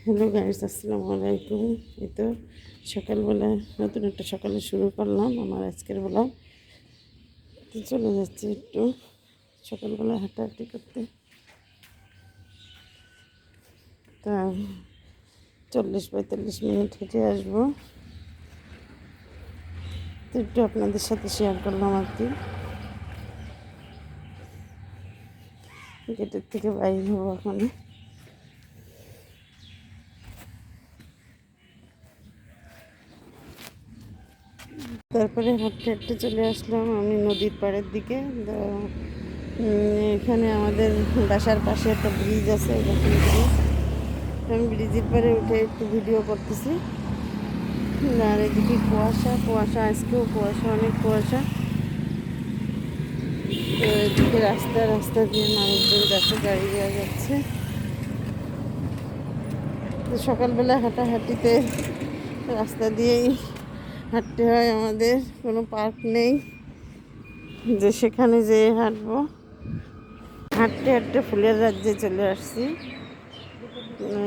Hello guys, আসসালামু আলাইকুম। এই তো সকালবেলা নতুন একটা সকালে শুরু করলাম আমার আজকের বেলা। তো চলে যাচ্ছি একটু সকালবেলা হাঁটাহাঁটি করতে। তা 40-45 মিনিট হেঁটে আসবো। তো একটু আপনাদের সাথে শেয়ার করলাম আর কি। গেটের থেকে বাইরে হবো ওখানে। তারপরে হাঁটতে হাঁটতে চলে আসলাম আমি নদীর পাড়ের দিকে। তো এখানে আমাদের বাসার পাশে একটা ব্রিজ আছে, এরকম ব্রিজ। আমি ব্রিজের পাড়ে উঠে একটু ভিডিও করতেছি। আর এদিকে কুয়াশা কুয়াশা, আজকেও কুয়াশা, অনেক কুয়াশা। তো এদিকে রাস্তা রাস্তা দিয়ে মানুষজন যাচ্ছে, গাড়ি দেওয়া যাচ্ছে। তো সকালবেলা হাঁটাহাঁটিতে রাস্তা দিয়েই হাঁটতে হয় আমাদের, কোনো পার্ক নেই যে সেখানে যেয়ে হাঁটবো। হাঁটতে হাঁটতে ফুলের রাজ্যে চলে আসছি।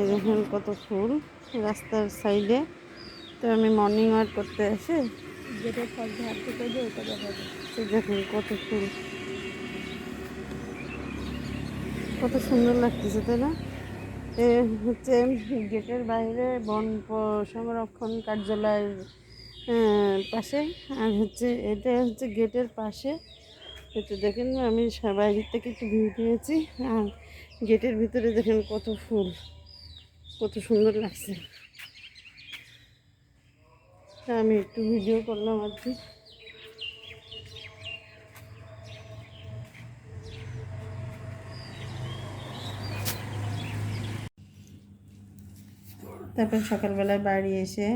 দেখেন কত ফুল রাস্তার সাইডে। তো আমি মর্নিং ওয়াক করতে আসি, গেটের পাশ দিয়ে হাঁটতে করবে, ওটা দেখা যায়। তো দেখেন কত ফুল, কত সুন্দর লাগতেছে, তাই না? এ হচ্ছে গেটের বাইরে বন সংরক্ষণ কার্যালয়ের পাশে। আর হচ্ছে এটা হচ্ছে গেটের পাশে। একটু দেখেন, আমি বাইরের থেকে একটু ভিউ নিয়েছি। আর গেটের ভিতরে দেখেন কত ফুল, কত সুন্দর লাগছে। তা আমি একটু ভিডিও করলাম আর কি। তারপর সকালবেলায় বাড়ি এসে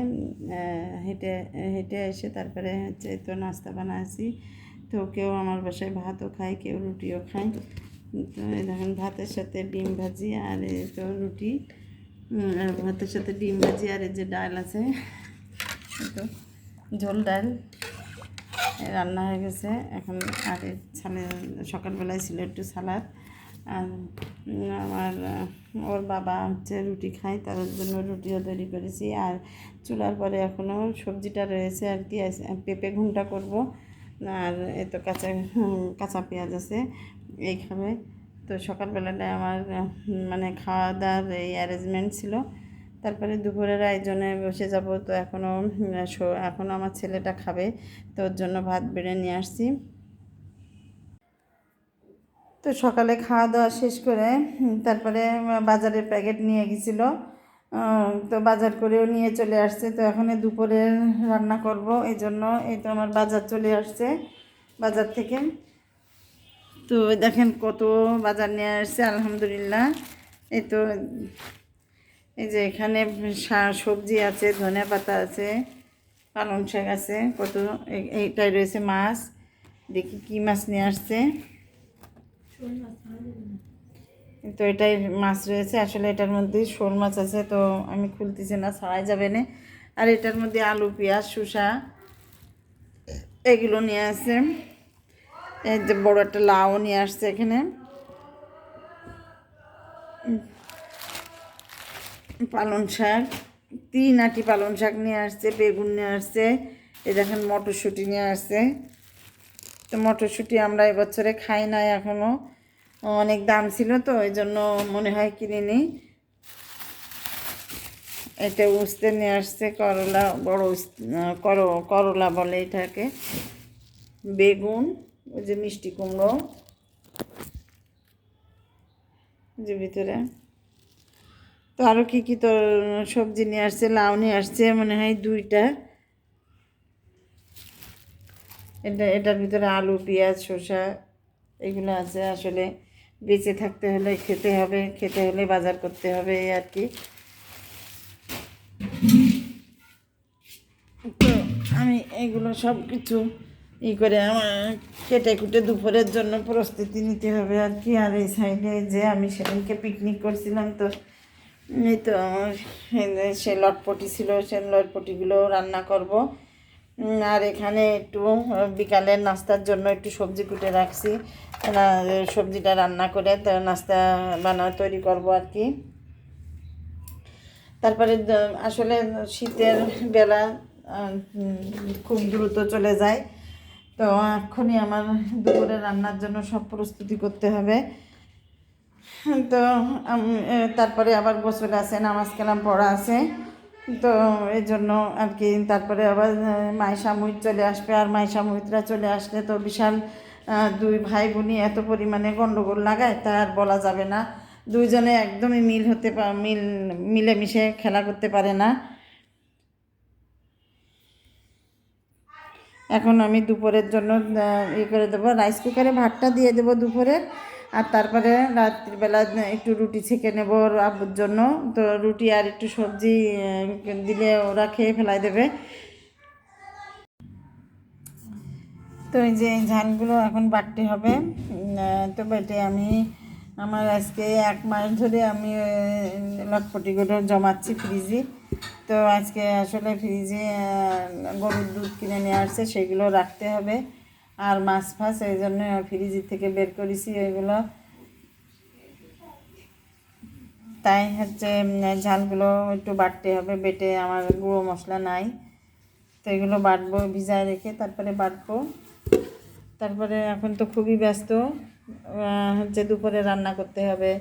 হেঁটে হেঁটে এসে তারপরে হচ্ছে তো নাস্তা বানাচ্ছি। তো কেউ আমার বাসায় ভাতও খায়, কেউ রুটিও খায়। তো দেখেন ভাতের সাথে ডিম ভাজি, আর এই তো রুটি। আর ভাতের সাথে ডিম ভাজি, আর এই যে ডাল আছে, তো ঝোল ডাল রান্না হয়ে গেছে এখন। আর সকালবেলায় ছিল একটু সালাদ। আর আমার ওর বাবা হচ্ছে রুটি খায়, তার জন্য রুটিও তৈরি করেছি। আর চুলার পরে এখনও সবজিটা রয়েছে আর কি, পেঁপে ঘুমটা করব। আর এত কাঁচা কাঁচা পেঁয়াজ আছে, এই খাবে। তো সকালবেলাটায় আমার মানে খাওয়া দাওয়ার এই অ্যারেঞ্জমেন্ট ছিল। তারপরে দুপুরের আয়োজনে বসে যাব। তো এখনও আমার ছেলেটা খাবে, তো ওর জন্য ভাত বেড়ে নিয়ে আসছি। তো সকালে খাওয়া দাওয়া শেষ করে তারপরে বাজারের প্যাকেট নিয়ে গেছিল। তো বাজার করেও নিয়ে চলে আসছে। তো এখন দুপুরে রান্না করব, এই জন্য এই তো আমার বাজার চলে আসছে বাজার থেকে। তো দেখেন কত বাজার নিয়ে আসছে, আলহামদুলিল্লাহ। এই তো এই যে এখানে সবজি আছে, ধনে পাতা আছে, পালং শাক আছে, কত। এইটাই রয়েছে মাছ, দেখি কি মাছ নিয়ে আসছে। তো এটাই মাছ রয়েছে, আসলে এটার মধ্যে শোল মাছ আছে। তো আমি খুলতেছি না, ছাড়াই যাবে না। আর এটার মধ্যে আলু, পেঁয়াজ, শসা এগুলো নিয়ে আসছে। এই যে বড় একটা লাউ নিয়ে আসছে এখানে, পালং শাক, 3 আটি পালং শাক নিয়ে আসছে, বেগুন নিয়ে আসছে। এই দেখেন মটরশুঁটি নিয়ে আসছে। তো মটরশুঁটি আমরা এবছরে খাই নাই এখনও, অনেক দাম ছিল, তো এই জন্য মনে হয় কিনিনি। এটা উস্তে নিয়ে আসছে, করলা, বড় করলা বলে এটাকে। বেগুন, ওই যে মিষ্টি কুমড়ো যে ভিতরে। তো আরও কী কী তো সবজি নিয়ে আসছে, লাউ নিয়ে আসছে মনে হয় 2টা। এটার ভিতরে আলু, পেঁয়াজ, শসা এগুলো আছে। আসলে বেঁচে থাকতে হলে খেতে হবে, খেতে হলে বাজার করতে হবে, এই আর কি। তো আমি এগুলো সব কিছু করে আমার কেটে কুটে দুপুরের জন্য প্রস্তুতি নিতে হবে আর কি। আর এই সাইডে যে আমি সেদিনকে পিকনিক করছিলাম, তো এই তো সে লটপটি ছিল, সে লটপটিগুলো রান্না করব। আর এখানে একটু বিকালের নাস্তার জন্য একটু সবজি কুটে রাখছি, সবজিটা রান্না করে তো নাস্তা তৈরি করব আর কি। তারপরে আসলে শীতের বেলা খুব দ্রুত চলে যায়। তো এক্ষুনি আমার দুপুরে রান্নার জন্য সব প্রস্তুতি করতে হবে। তো তারপরে আবার গোসল আছে, নামাজ কালাম পড়া আছে, তো এই জন্য আর কি। তারপরে আবার মাইশা মুহিত চলে আসবে, আর মাইশা মুহিতরা চলে আসলে তো বিশাল দুই ভাই বোনই এত পরিমাণে গণ্ডগোল লাগায় তা আর বলা যাবে না। দুইজনে একদমই মিলেমিশে খেলা করতে পারে না। এখন আমি দুপুরের জন্য করে দেবো, রাইস কুকারে ভাতটা দিয়ে দেবো দুপুরে, আর তারপরে রাত্রিবেলা একটু রুটি ছেঁকে নেব ওর আব্বুর জন্য। তো রুটি আর একটু সবজি দিলে ওরা খেয়ে ফেলাই দেবে। তো এই যে ঝালগুলো এখন বাটতে হবে। তো বেটে আমি আমার আজকে 1 মাস ধরে আমি লটপটিগুলো জমাচ্ছি ফ্রিজে। তো আজকে আসলে ফ্রিজে গরুর দুধ কিনে নিয়ে আসছে, সেগুলো রাখতে হবে। আর মাছ ফাছ এই জন্য ফ্রিজ থেকে বের করেছি ওইগুলো। তাই হচ্ছে ঝালগুলো একটু বাটতে হবে, বেটে আমার গুঁড়ো মশলা নাই, তো এগুলো বাটবো ভিজায় রেখে তারপরে বাটবো। তারপরে এখন তো খুবই ব্যস্ত, হচ্ছে দুপুরে রান্না করতে হবে।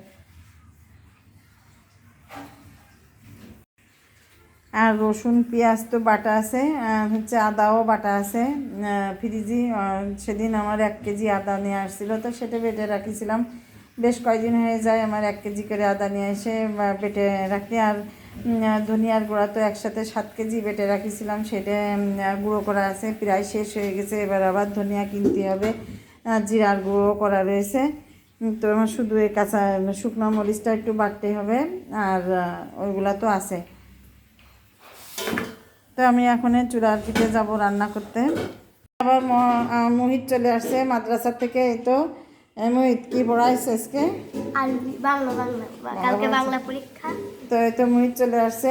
আর রসুন পেঁয়াজ তো বাটা আছে, হচ্ছে আদাও বাটা আছে ফ্রিজে। সেদিন আমার 1 কেজি আদা নিয়ে আসছিলো, তো সেটা বেটে রাখিছিলাম। বেশ কয়েকদিন হয়ে যায় আমার 1 কেজি করে আদা নিয়ে এসে বেটে রাখি। আর ধনিয়ার গুঁড়া তো একসাথে 7 কেজি বেটে রাখিছিলাম, সেটা গুঁড়ো করা আছে, প্রায় শেষ হয়ে গেছে। এবার আবার ধনিয়া কিনতে হবে, জিরার গুঁড়ো করা রয়েছে। তো আমার শুধু এই কাঁচা শুকনো মরিচটা একটু বাটতে হবে, আর ওইগুলা তো আছে। তো আমি এখন চুলার পিঠে যাব রান্না করতে। আবার মোহিত চলে আসছে মাদ্রাসা থেকে। এই তো মোহিত কি পড়াইছে আজকে? কালকে বাংলা পরীক্ষা। তো এই তো মোহিত চলে আসছে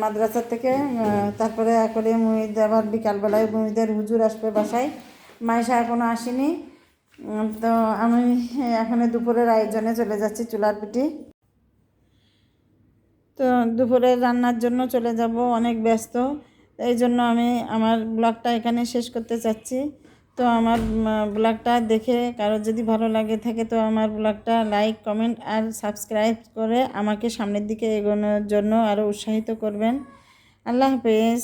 মাদ্রাসা থেকে। তারপরে করে মোহিত আবার বিকালবেলায় মোহিতের হুজুর আসবে বাসায়, মাইশা এখনও আসেনি। তো আমি এখন দুপুরের আয়োজনে চলে যাচ্ছি চুলার পিঠে। তো দুপুরের রান্নার জন্য চলে যাব, অনেক ব্যস্ত। এই জন্য আমি আমার ব্লগটা এখানে শেষ করতে চাচ্ছি। তো আমার ব্লগটা দেখে কারো যদি ভালো লাগে থাকে তো আমার ব্লগটা লাইক কমেন্ট আর সাবস্ক্রাইব করে আমাকে সামনের দিকে এগোনোর জন্য আরও উৎসাহিত করবেন। আল্লাহ হাফেজ।